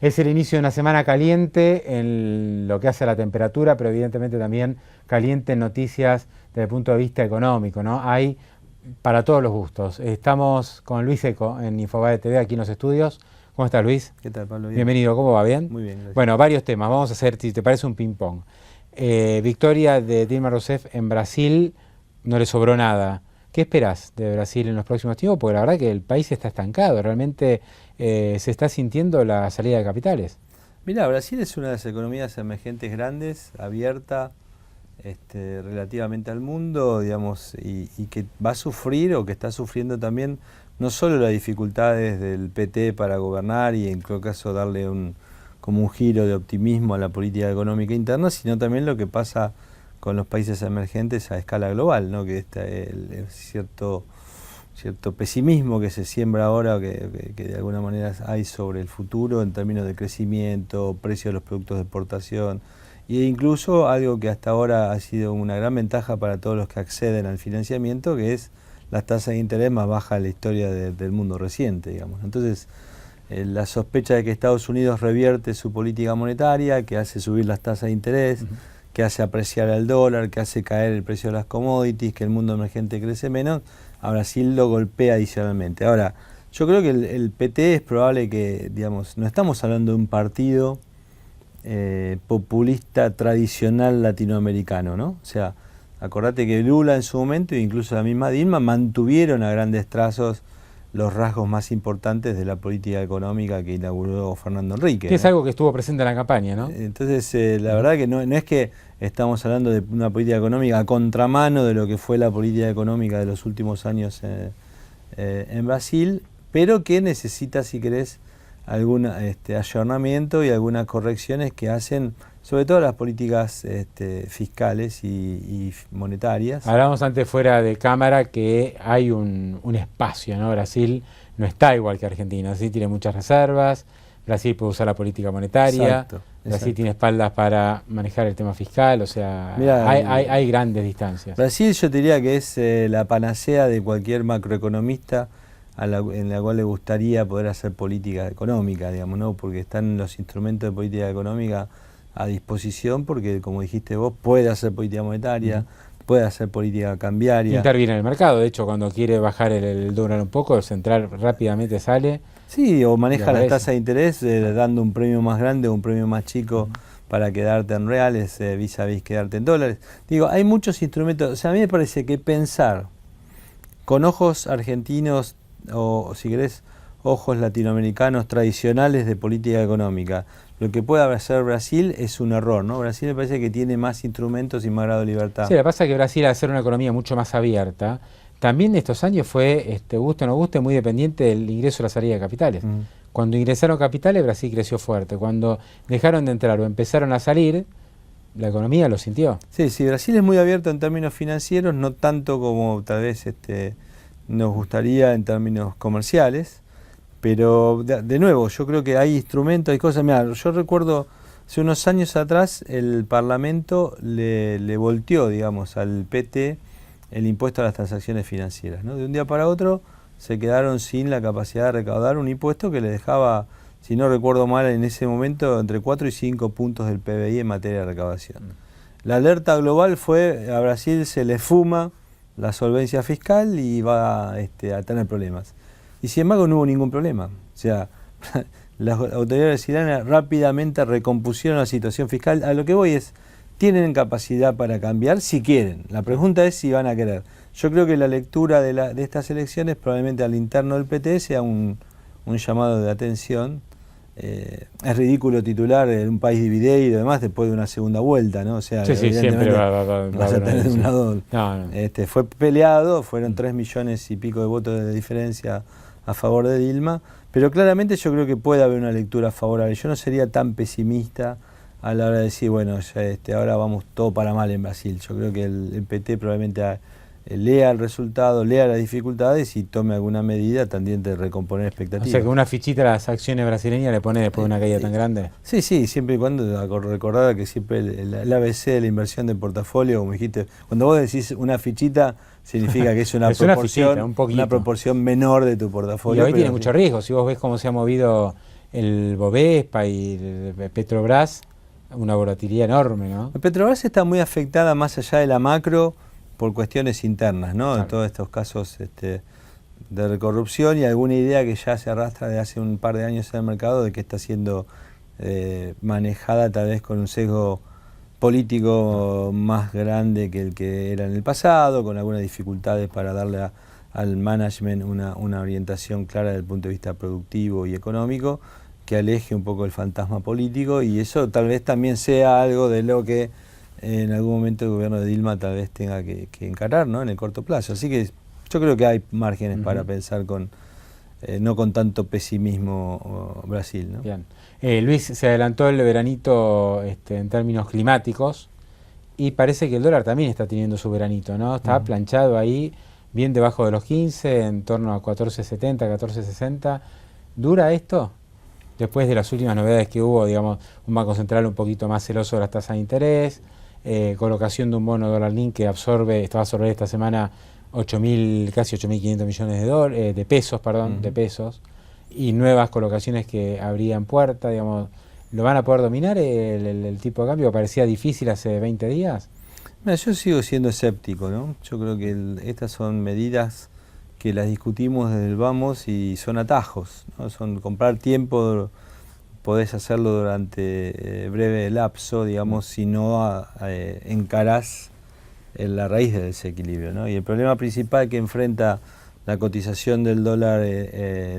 Es el inicio de una semana caliente en lo que hace a la temperatura, pero evidentemente también caliente en noticias desde el punto de vista económico, ¿no? Hay para todos los gustos. Estamos con Luis Eco en Infobae TV, aquí en los estudios. ¿Cómo estás, Luis? ¿Qué tal, Pablo? Bien. Bienvenido, ¿cómo va? ¿Bien? Muy bien, gracias. Bueno, varios temas. Vamos a hacer, si te parece, un ping-pong. Victoria de Dilma Rousseff en Brasil, no le sobró nada. ¿Qué esperás de Brasil en los próximos tiempos? Porque la verdad que el país está estancado, realmente se está sintiendo la salida de capitales. Mira, Brasil es una de las economías emergentes grandes, abierta relativamente al mundo, digamos, y que va a sufrir o que está sufriendo también no solo las dificultades del PT para gobernar y en todo caso darle como un giro de optimismo a la política económica interna, sino también lo que pasa con los países emergentes a escala global, ¿no? Que el cierto pesimismo que se siembra ahora, que de alguna manera hay sobre el futuro en términos de crecimiento, precio de los productos de exportación, e incluso algo que hasta ahora ha sido una gran ventaja para todos los que acceden al financiamiento, que es las tasas de interés más bajas de la historia del mundo reciente, digamos. Entonces, la sospecha de que Estados Unidos revierte su política monetaria, que hace subir las tasas de interés, que hace apreciar el dólar, que hace caer el precio de las commodities, que el mundo emergente crece menos, a Brasil lo golpea adicionalmente. Ahora, yo creo que el PT es probable que, digamos, no estamos hablando de un partido populista tradicional latinoamericano, ¿no? O sea, acordate que Lula en su momento, e incluso la misma Dilma, mantuvieron a grandes trazos los rasgos más importantes de la política económica que inauguró Fernando Henrique. Que es algo que estuvo presente en la campaña, ¿no? Entonces, la verdad que no es que estamos hablando de una política económica a contramano de lo que fue la política económica de los últimos años en Brasil, pero que necesita, si querés, algún ayornamiento y algunas correcciones que hacen, sobre todo las políticas fiscales y monetarias. Hablábamos antes fuera de cámara que hay un espacio, ¿no? Brasil no está igual que Argentina, ¿sí? Tiene muchas reservas, Brasil puede usar la política monetaria, Exacto. Brasil tiene espaldas para manejar el tema fiscal, o sea, Mirá, hay grandes distancias. Brasil yo te diría que es la panacea de cualquier macroeconomista en la cual le gustaría poder hacer política económica, digamos, ¿no? Porque están los instrumentos de política económica a disposición, porque como dijiste vos, puede hacer política monetaria, puede hacer política cambiaria. Interviene en el mercado, de hecho, cuando quiere bajar el dólar un poco, el central rápidamente sale. Sí, o maneja las tasas de interés dando un premio más grande o un premio más chico para quedarte en reales vis a vis quedarte en dólares. Digo, hay muchos instrumentos, o sea, a mí me parece que pensar con ojos argentinos o si querés, ojos latinoamericanos tradicionales de política económica, lo que pueda hacer Brasil es un error, ¿no? Brasil me parece que tiene más instrumentos y más grado de libertad. Sí, lo que pasa es que Brasil, al ser una economía mucho más abierta, también estos años fue, guste o no guste, muy dependiente del ingreso o la salida de capitales. Cuando ingresaron capitales, Brasil creció fuerte. Cuando dejaron de entrar o empezaron a salir, la economía lo sintió. Sí, sí, Brasil es muy abierto en términos financieros, no tanto como tal vez nos gustaría en términos comerciales, pero de nuevo, yo creo que hay instrumentos, hay cosas. Mirá, yo recuerdo hace unos años atrás el Parlamento le volteó, digamos, al PT el impuesto a las transacciones financieras, ¿no? De un día para otro se quedaron sin la capacidad de recaudar un impuesto que le dejaba, si no recuerdo mal, en ese momento entre 4 y 5 puntos del PBI en materia de recaudación. La alerta global fue: a Brasil se le fuma la solvencia fiscal y va a tener problemas. Y sin embargo no hubo ningún problema. O sea, las autoridades brasileñas rápidamente recompusieron la situación fiscal. A lo que voy es, tienen capacidad para cambiar si quieren. La pregunta es si van a querer. Yo creo que la lectura de estas elecciones probablemente al interno del PT sea un llamado de atención. Es ridículo titular en un país dividido y demás después de una segunda vuelta, ¿no? O sea, sí, siempre vas a tener un lado. No. Fue peleado, fueron 3 millones y pico de votos de diferencia a favor de Dilma, pero claramente yo creo que puede haber una lectura favorable. Yo no sería tan pesimista a la hora de decir, bueno, ya ahora vamos todo para mal en Brasil. Yo creo que el PT probablemente lea el resultado, lea las dificultades y tome alguna medida tendiente de recomponer expectativas. O sea, que una fichita a las acciones brasileñas le pone después de una caída tan grande. Sí, sí, siempre y cuando recordar que siempre el ABC de la inversión de portafolio, como dijiste, cuando vos decís una fichita, significa que es una proporción menor de tu portafolio. Y hoy tiene mucho riesgo. Si vos ves cómo se ha movido el Bovespa y el Petrobras, una volatilidad enorme, ¿no? La Petrobras está muy afectada más allá de la macro por cuestiones internas, ¿no? Claro. De todos estos casos de corrupción y alguna idea que ya se arrastra de hace un par de años en el mercado de que está siendo manejada tal vez con un sesgo político más grande que el que era en el pasado, con algunas dificultades para darle al management una orientación clara desde el punto de vista productivo y económico, que aleje un poco el fantasma político, y eso tal vez también sea algo de lo que en algún momento el gobierno de Dilma tal vez tenga que encarar, ¿no? En el corto plazo. Así que yo creo que hay márgenes para pensar no con tanto pesimismo Brasil, ¿no? Bien. Luis, se adelantó el veranito en términos climáticos y parece que el dólar también está teniendo su veranito, ¿no? Está planchado ahí, bien debajo de los 15, en torno a 14.70, 14.60. ¿Dura esto? Después de las últimas novedades que hubo, digamos, un Banco Central un poquito más celoso de las tasas de interés, colocación de un bono dólar link que estaba a absorber esta semana casi 8.500 millones de pesos, de pesos, y nuevas colocaciones que abrían puerta, digamos, ¿lo van a poder dominar el tipo de cambio? ¿Parecía difícil hace 20 días? Mira, yo sigo siendo escéptico, ¿no? Yo creo que estas son medidas que las discutimos desde el vamos y son atajos, ¿no? Son comprar tiempo, podés hacerlo durante breve lapso, digamos, si no encarás en la raíz del desequilibrio, ¿no? Y el problema principal que enfrenta la cotización del dólar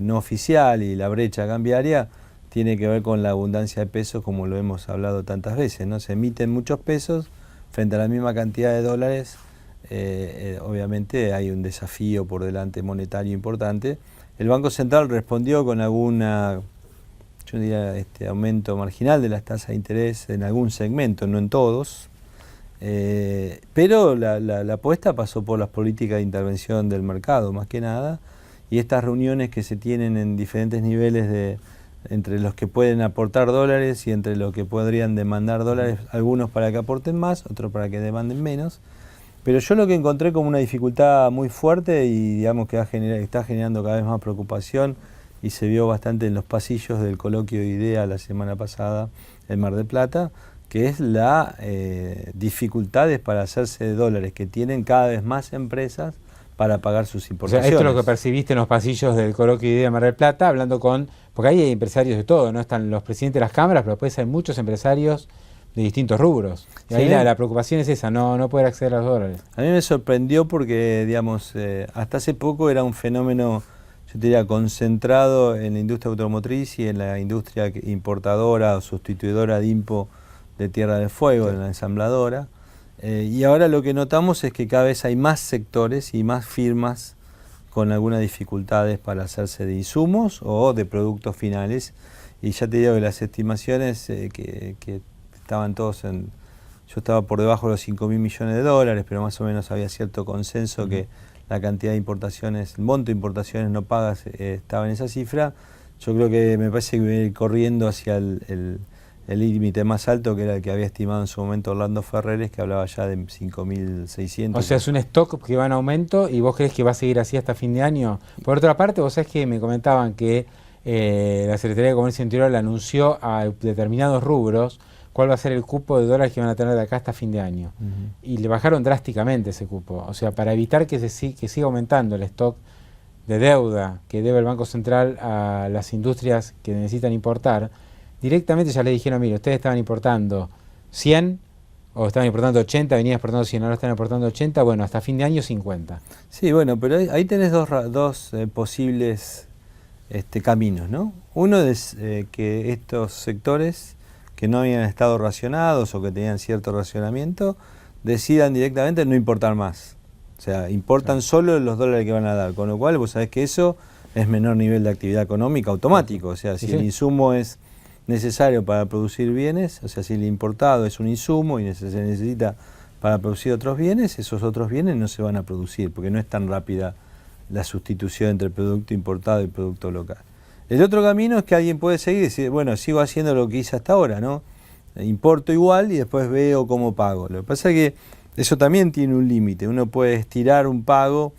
no oficial y la brecha cambiaria tiene que ver con la abundancia de pesos, como lo hemos hablado tantas veces, ¿no? Se emiten muchos pesos frente a la misma cantidad de dólares. Obviamente hay un desafío por delante monetario importante. El Banco Central respondió con alguna, yo diría, aumento marginal de las tasas de interés en algún segmento, no en todos. Pero la apuesta pasó por las políticas de intervención del mercado, más que nada, y estas reuniones que se tienen en diferentes niveles entre los que pueden aportar dólares y entre los que podrían demandar dólares, algunos para que aporten más, otros para que demanden menos. Pero yo lo que encontré como una dificultad muy fuerte y digamos que está generando cada vez más preocupación, y se vio bastante en los pasillos del coloquio de IDEA la semana pasada en Mar del Plata, que es la dificultades para hacerse de dólares que tienen cada vez más empresas para pagar sus importaciones. O sea, esto es lo que percibiste en los pasillos del coloquio de IDEA de Mar del Plata, hablando porque ahí hay empresarios de todo, ¿no? Están los presidentes de las cámaras, pero después hay muchos empresarios de distintos rubros. Y ahí la preocupación es esa, no poder acceder a los dólares. A mí me sorprendió porque, digamos, hasta hace poco era un fenómeno, yo diría, concentrado en la industria automotriz y en la industria importadora o sustituidora de IMPO de Tierra del Fuego, de la ensambladora. Y ahora lo que notamos es que cada vez hay más sectores y más firmas con algunas dificultades para hacerse de insumos o de productos finales. Y ya te digo que las estimaciones que estaban todos yo estaba por debajo de los 5.000 millones de dólares, pero más o menos había cierto consenso que la cantidad de importaciones, el monto de importaciones no pagas estaba en esa cifra. Yo creo que me parece que voy a ir corriendo hacia el límite más alto, que era el que había estimado en su momento Orlando Ferreres, que hablaba ya de 5.600. O sea, es un stock que va en aumento y vos crees que va a seguir así hasta fin de año. Por otra parte, vos sabés que me comentaban que la Secretaría de Comercio Interior le anunció a determinados rubros cuál va a ser el cupo de dólares que van a tener de acá hasta fin de año. Y le bajaron drásticamente ese cupo. O sea, para evitar que siga aumentando el stock de deuda que debe el Banco Central a las industrias que necesitan importar, directamente ya le dijeron, mire, ustedes estaban importando 100 o estaban importando 80, venían exportando 100, ahora están exportando 80, bueno, hasta fin de año 50. Sí, bueno, pero ahí tenés dos posibles caminos, ¿no? Uno es que estos sectores que no habían estado racionados o que tenían cierto racionamiento, decidan directamente no importar más. O sea, importan solo los dólares que van a dar, con lo cual vos sabés que eso es menor nivel de actividad económica automático. O sea, si el insumo es necesario para producir bienes, o sea, si el importado es un insumo y se necesita para producir otros bienes, esos otros bienes no se van a producir, porque no es tan rápida la sustitución entre el producto importado y el producto local. El otro camino es que alguien puede seguir y decir, bueno, sigo haciendo lo que hice hasta ahora, ¿no? Importo igual y después veo cómo pago. Lo que pasa es que eso también tiene un límite. Uno puede estirar un pago,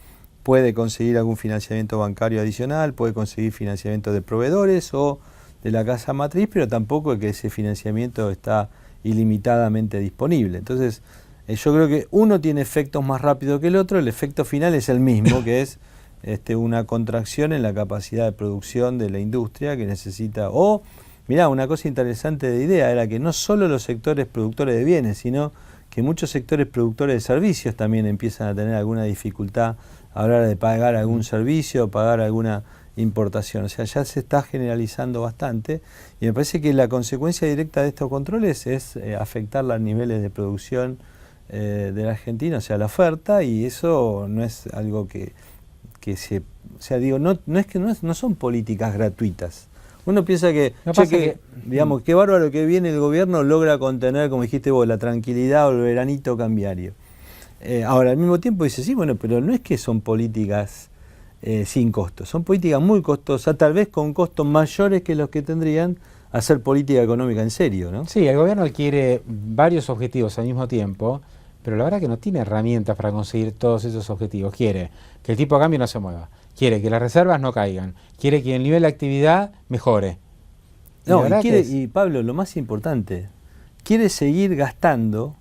puede conseguir algún financiamiento bancario adicional, puede conseguir financiamiento de proveedores o de la casa matriz, pero tampoco es que ese financiamiento está ilimitadamente disponible. Entonces, yo creo que uno tiene efectos más rápido que el otro, el efecto final es el mismo, que es una contracción en la capacidad de producción de la industria que necesita, mirá, una cosa interesante de idea era que no solo los sectores productores de bienes, sino que muchos sectores productores de servicios también empiezan a tener alguna dificultad a la hora de pagar algún servicio, pagar alguna importación. O sea, ya se está generalizando bastante y me parece que la consecuencia directa de estos controles es afectar los niveles de producción de la Argentina, o sea, la oferta, y eso no es algo que se... O sea, digo, no son políticas gratuitas. Uno piensa que, digamos, qué bárbaro que viene el gobierno logra contener, como dijiste vos, la tranquilidad o el veranito cambiario. Ahora, al mismo tiempo dice, sí, bueno, pero no es que son políticas sin costos, son políticas muy costosas, tal vez con costos mayores que los que tendrían hacer política económica en serio, ¿no? Sí, el gobierno quiere varios objetivos al mismo tiempo, pero la verdad que no tiene herramientas para conseguir todos esos objetivos. Quiere que el tipo de cambio no se mueva, quiere que las reservas no caigan, quiere que el nivel de actividad mejore. Y Pablo, lo más importante, quiere seguir gastando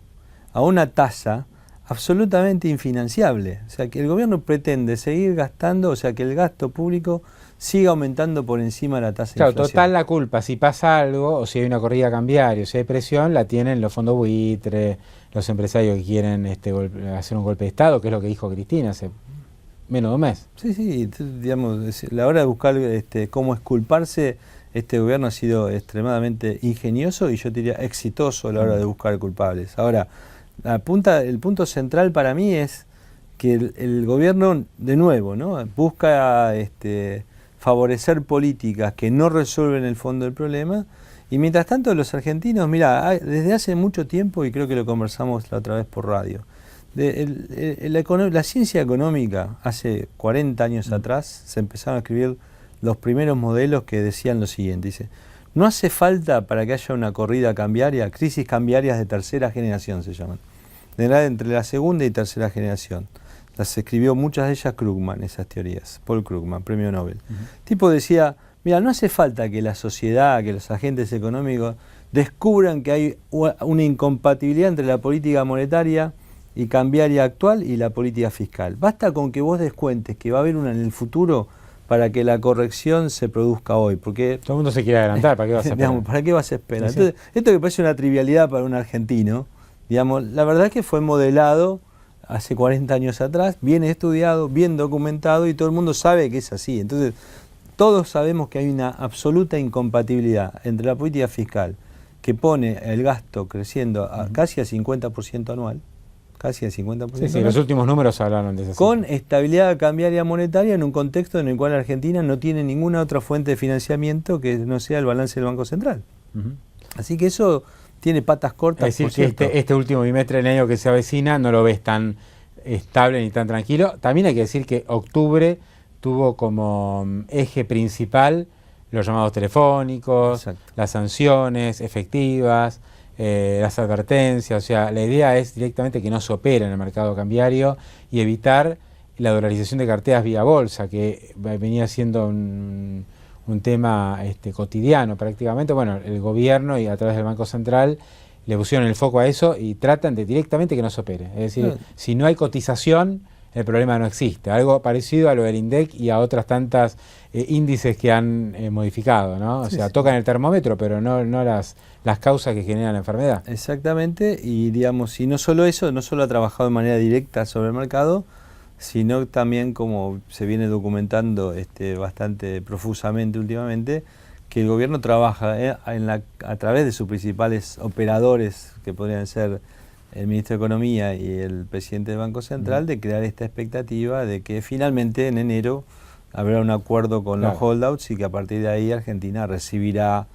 a una tasa absolutamente infinanciable. O sea, que el gobierno pretende seguir gastando, o sea, que el gasto público siga aumentando por encima de la tasa de inflación. Claro, total la culpa, si pasa algo, o si hay una corrida cambiaria, o si hay presión, la tienen los fondos buitre, los empresarios que quieren hacer un golpe de Estado, que es lo que dijo Cristina hace menos de un mes. Sí, digamos, la hora de buscar cómo exculparse, este gobierno ha sido extremadamente ingenioso y yo diría exitoso a la hora de buscar culpables. Ahora, el punto central para mí es que el gobierno, de nuevo, ¿no?, busca favorecer políticas que no resuelven el fondo del problema, y mientras tanto los argentinos, mira, desde hace mucho tiempo, y creo que lo conversamos la otra vez por radio, la ciencia económica, hace 40 años atrás, se empezaron a escribir los primeros modelos que decían lo siguiente, dice, no hace falta para que haya una corrida cambiaria, crisis cambiarias de tercera generación se llaman, entre la segunda y tercera generación. Las escribió muchas de ellas Krugman, esas teorías, Paul Krugman, premio Nobel. El tipo decía, mira, no hace falta que la sociedad, que los agentes económicos descubran que hay una incompatibilidad entre la política monetaria y cambiaria actual y la política fiscal. Basta con que vos descuentes que va a haber una en el futuro para que la corrección se produzca hoy, porque todo el mundo se quiere adelantar, ¿para qué vas a esperar? ¿Para qué vas a esperar? Entonces, esto que parece una trivialidad para un argentino, digamos, la verdad es que fue modelado hace 40 años atrás, bien estudiado, bien documentado, y todo el mundo sabe que es así. Entonces, todos sabemos que hay una absoluta incompatibilidad entre la política fiscal, que pone el gasto creciendo casi a 50% anual, casi al 50%. Sí, los últimos números hablaron de eso. Con estabilidad cambiaria monetaria en un contexto en el cual Argentina no tiene ninguna otra fuente de financiamiento que no sea el balance del Banco Central. Así que eso tiene patas cortas. Es decir, que este último bimestre del año que se avecina no lo ves tan estable ni tan tranquilo. También hay que decir que octubre tuvo como eje principal los llamados telefónicos, exacto, las sanciones efectivas, las advertencias. O sea, la idea es directamente que no se opere en el mercado cambiario y evitar la dolarización de carteras vía bolsa, que venía siendo un tema cotidiano prácticamente. Bueno, el gobierno y a través del Banco Central le pusieron el foco a eso y tratan de directamente que no se opere. Es decir, si no hay cotización, el problema no existe. Algo parecido a lo del INDEC y a otras tantas índices que han modificado, ¿no? O sea, tocan el termómetro, pero no las causas que generan la enfermedad. Exactamente, y digamos, y no solo eso, no solo ha trabajado de manera directa sobre el mercado, sino también, como se viene documentando bastante profusamente últimamente, que el gobierno trabaja a través de sus principales operadores, que podrían ser el ministro de Economía y el presidente del Banco Central, de crear esta expectativa de que finalmente en enero habrá un acuerdo con los holdouts y que a partir de ahí Argentina recibirá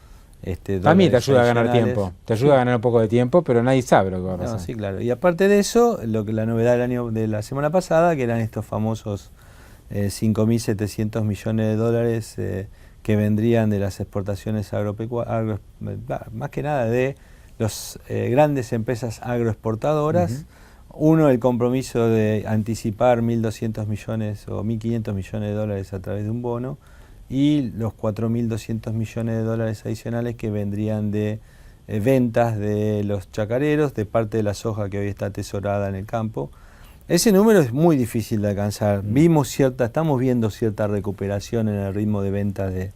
también te ayuda a ganar tiempo, te ayuda a ganar un poco de tiempo, pero nadie sabe lo que va a pasar. Sí, claro. Y aparte de eso, la novedad de la semana pasada, que eran estos famosos 5.700 millones de dólares que vendrían de las exportaciones agropecuarias, más que nada de las grandes empresas agroexportadoras. Uno, el compromiso de anticipar 1.200 millones o 1.500 millones de dólares a través de un bono, y los 4.200 millones de dólares adicionales que vendrían de ventas de los chacareros, de parte de la soja que hoy está atesorada en el campo. Ese número es muy difícil de alcanzar. Estamos viendo cierta recuperación en el ritmo de venta de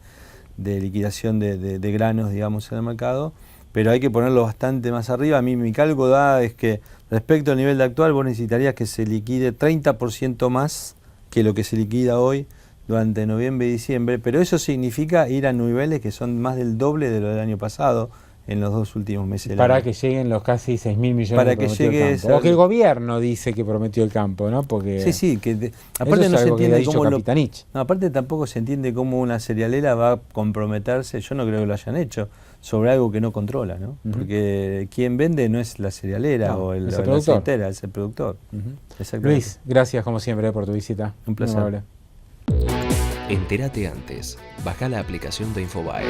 liquidación de granos, digamos, en el mercado, pero hay que ponerlo bastante más arriba. A mí mi cálculo da es que respecto al nivel de actual vos necesitarías que se liquide 30% más que lo que se liquida hoy durante noviembre y diciembre, pero eso significa ir a niveles que son más del doble de lo del año pasado en los 2 últimos meses del para año. que lleguen los casi 6.000 millones Para que que prometió llegue el campo. O que el gobierno dice que prometió el campo, ¿no? Porque Sí, eso aparte es no se algo que entiende ha dicho cómo Capitanich. no, aparte tampoco se entiende cómo una cerealera va a comprometerse, yo no creo que lo hayan hecho, sobre algo que no controla, ¿no? Porque quien vende no es la cerealera o es la el productor. aceitera, es el productor. Luis, gracias como siempre por tu visita. Un placer. Muy amable. Entérate antes. Baja la aplicación de Infobae.